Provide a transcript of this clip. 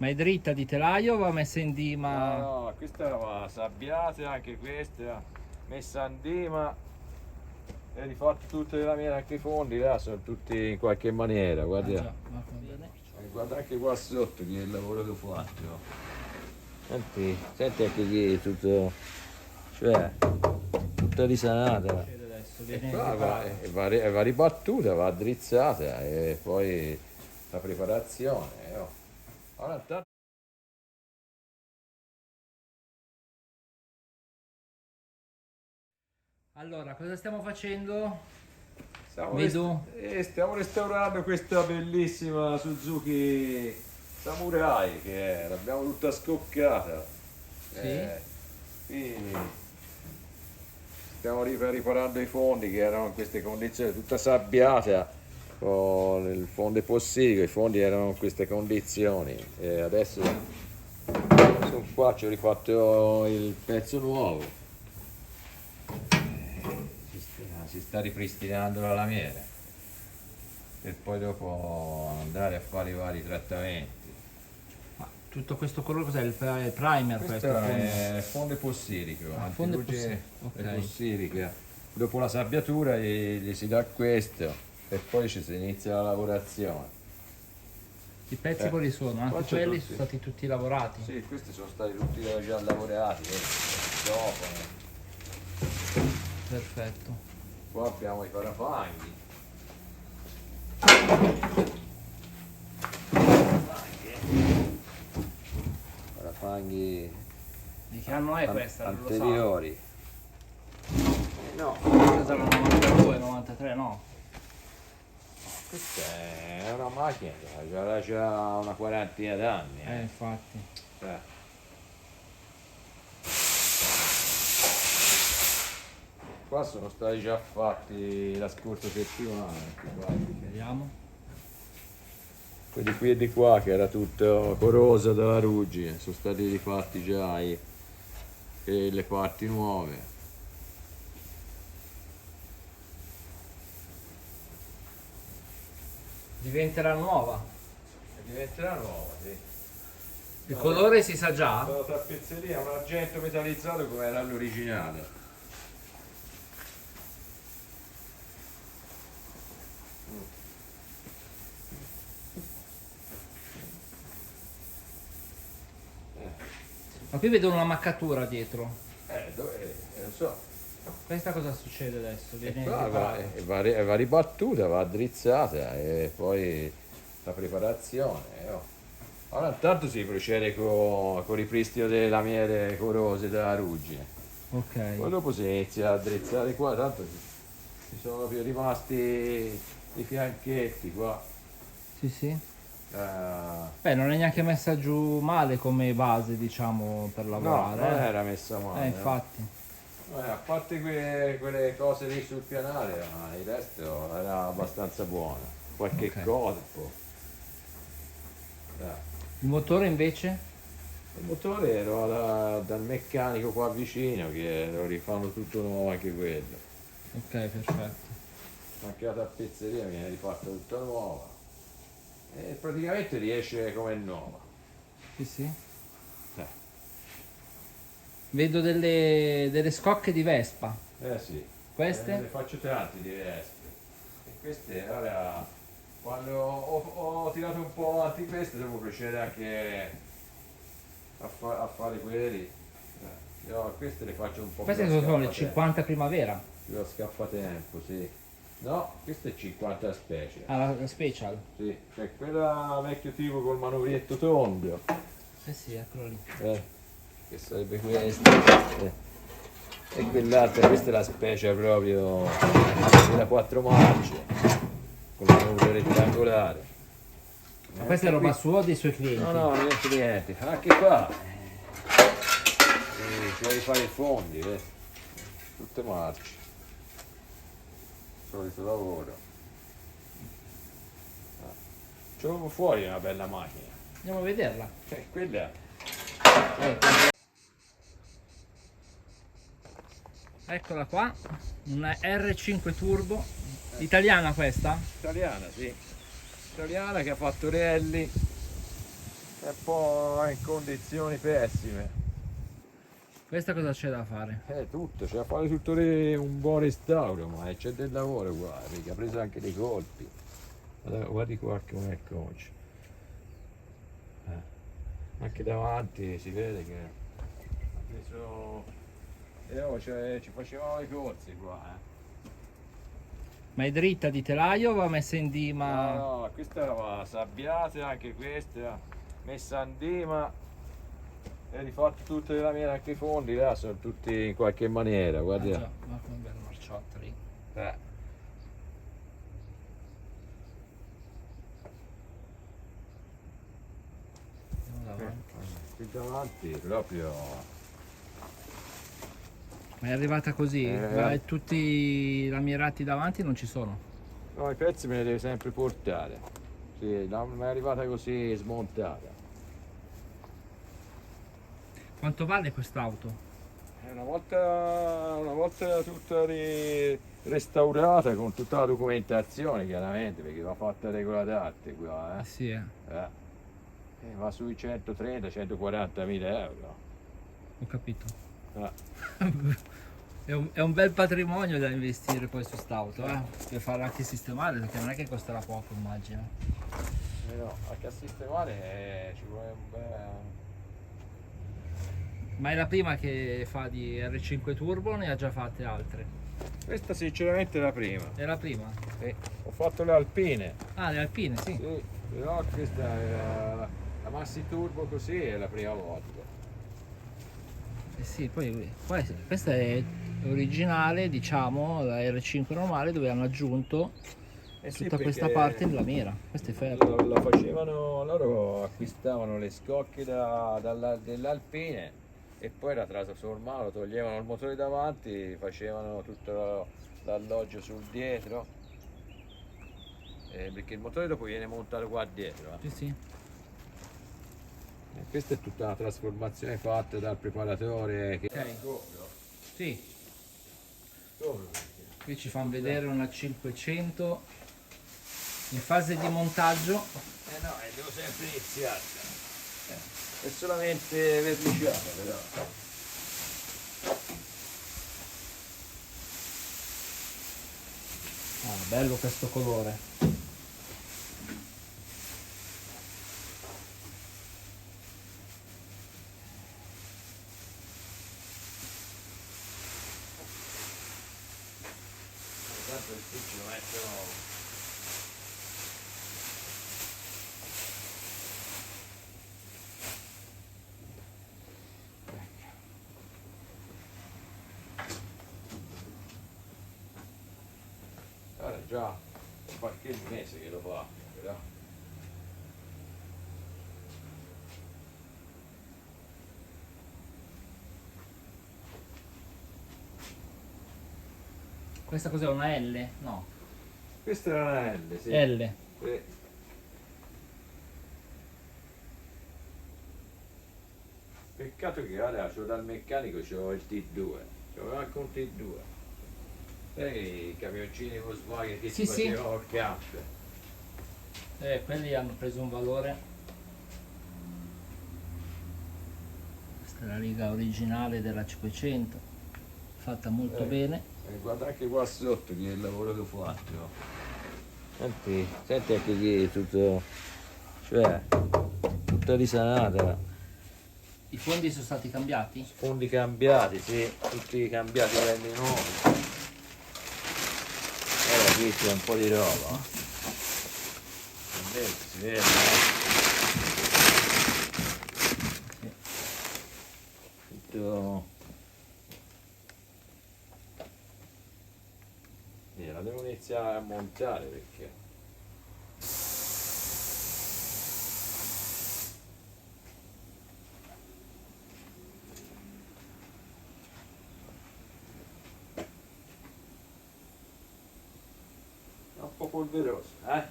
Ma è dritta di telaio o va messa in dima? No, questa va sabbiata, anche questa messa in dima e rifatto tutte le lamiere, anche i fondi là sono tutti in qualche maniera, Ah, guarda. già, ma va bene. Guarda anche qua sotto che è il lavoro che ho fatto. Senti anche qui tutto, cioè, tutta risanata. Succede adesso, E viene qua riparato. va ribattuta, va addrizzata e poi la preparazione. Oh. Ora, intanto Allora, cosa stiamo facendo? stiamo, Vedo. stiamo restaurando questa bellissima Suzuki Samurai che l'abbiamo tutta scoccata. Sì? Quindi stiamo riparando i fondi che erano in queste condizioni, tutta sabbiata con il fondo possibile, i fondi erano in queste condizioni e adesso sono qua, ci ho rifatto il pezzo nuovo. Si sta ripristinando la lamiera per poi dopo andare a fare i vari trattamenti. Ma tutto questo colore cos'è? Il primer questo? Questo fondo? è fondo epossilico, fondo antiluce ok. epossilica. Dopo la sabbiatura gli si dà questo e poi ci si inizia la lavorazione. I pezzi quali sono? Anche Qua c'è quelli tutti. sono stati tutti lavorati. Sì, questi sono stati tutti già lavorati, dopo. Perfetto. Qua abbiamo i parafanghi. Parafanghi Di che anno è questa? Non lo so. anteriori. No, Questa era 92, 93, no? questa è una macchina che ha già una quarantina d'anni. Infatti. Qua sono stati già fatti la scorsa settimana. Vediamo. Quelli qui e di qua che era tutto corroso dalla ruggine, sono stati rifatti già e le parti nuove. Diventerà nuova. E diventerà nuova, sì. Il colore si sa già? La tappezzeria è un argento metallizzato come era l'originale. Ma qui vedo una maccatura dietro. Dove? Non so. Questa cosa succede adesso? Viene Qua riparata. va ribattuta, va addrizzata e poi la preparazione. Oh. Ora intanto si procede con il ripristino delle lamiere corrose della ruggine. Ok. Poi dopo si inizia a addrizzare qua, tanto ci sono più rimasti i fianchetti qua. Sì, sì. Eh, Beh, non è neanche messa giù male come base, diciamo, per no, lavorare. non era messa male. Infatti. A parte quelle cose lì sul pianale, ma il resto era abbastanza buono. Qualche Ok. colpo. Il motore invece? Il motore ero dal meccanico qua vicino che lo rifanno tutto nuovo anche quello. Ok, perfetto. Anche la tappezzeria viene rifatta tutta nuova. E praticamente riesce come nuova. Sì, sì. Eh, Vedo delle scocche di Vespa. sì. Queste? Ne faccio tanti diversi. E queste ora quando ho tirato un po' avanti queste devo procedere anche a fare quelli. Io queste le faccio un po' Queste più a sono le scappatempo. 50 primavera. Più a scappatempo, sì. No, questa è 50 specie. Ah, la special. Sì, c'è quella vecchio tipo col manovrietto tondo. Eh sì, eccolo lì. Che sarebbe questa. E quell'altra, questa è la specie proprio della 4 marce, con la manovra rettangolare. Ma questa è roba sua o dei suoi clienti? No, niente. Anche qua. Ci devi fare i fondi, tutte marce. Solito lavoro. C'ho fuori una bella macchina. Andiamo a vederla. Quella Eccola qua, una R5 Turbo. Italiana questa? italiana, sì. Italiana che ha fatto rally. è un po' in condizioni pessime. Questa cosa c'è da fare? Tutto, c'è da fare tutto un buon restauro, ma c'è del lavoro qua, perché ha preso anche dei colpi. Allora, guardi qua come è concio. Anche davanti si vede che ha preso. Ci facevamo le corse qua, Ma è dritta di telaio o va messa in No, dima? no, questa va sabbiata, anche questa, messa in dima e rifatto tutte le lamiere, anche i fondi là sono tutti in qualche maniera, Ah guardi. già, ma come bella marciotta lì. Eh. Andiamo davanti. Qui davanti proprio. Ma è arrivata così? Ma tutti i lamierati davanti non ci sono? No, i pezzi me li devi sempre portare. Sì, non è arrivata così smontata. Quanto vale quest'auto? Una volta tutta restaurata con tutta la documentazione, chiaramente, perché va fatta regola d'arte qua, Eh sì, va sui 130-140 mila euro. ho capito. Eh. È un bel patrimonio da investire poi su quest'auto, per farla anche sistemare, perché non è che costerà poco, immagino. No, anche a sistemare ci vuole un bel. Ma è la prima che fa di R5 Turbo o ne ha già fatte altre? Questa sinceramente è la prima. È la prima? Sì. Ho fatto le alpine. Ah, le Alpine, sì. Sì, però questa è la Maxi Turbo così è la prima volta. Eh sì, poi sì, questa è originale, diciamo, la R5 normale dove hanno aggiunto Sì, tutta questa perché parte in lamiera. Questo è ferro. la facevano, loro acquistavano le scocche delle Alpine e poi la trasformavano, toglievano il motore davanti, facevano tutto l'alloggio sul dietro, perché il motore dopo viene montato qua dietro. Sì, sì. Questa è tutta la trasformazione fatta dal preparatore che. Ok. Sì, qui ci fanno vedere una 500 in fase di montaggio. No, devo sempre iniziare. È solamente verniciata però. Ah, bello questo colore. Tanto il piccio lo mettono. Guarda già qualche mese che lo fa, però. Questa cos'è, una L? No, Questa era una L, sì. L. Sì. Peccato che ora c'ho dal meccanico c'ho il T2, c'avevo anche un T2. Sai i camioncini Volkswagen che Sì, si sì. facevano il camp. Quelli hanno preso un valore. Questa è la riga originale della 500, fatta molto bene. Guarda anche qua sotto che è il lavoro che ho fatto. Senti anche qui tutto, cioè, tutta risanata. I fondi sono stati cambiati? Fondi cambiati, sì, tutti cambiati belli nuovi. Qui c'è un po' di roba. Si vede. Tutto. La devo iniziare a montare perché. È un po' polverosa,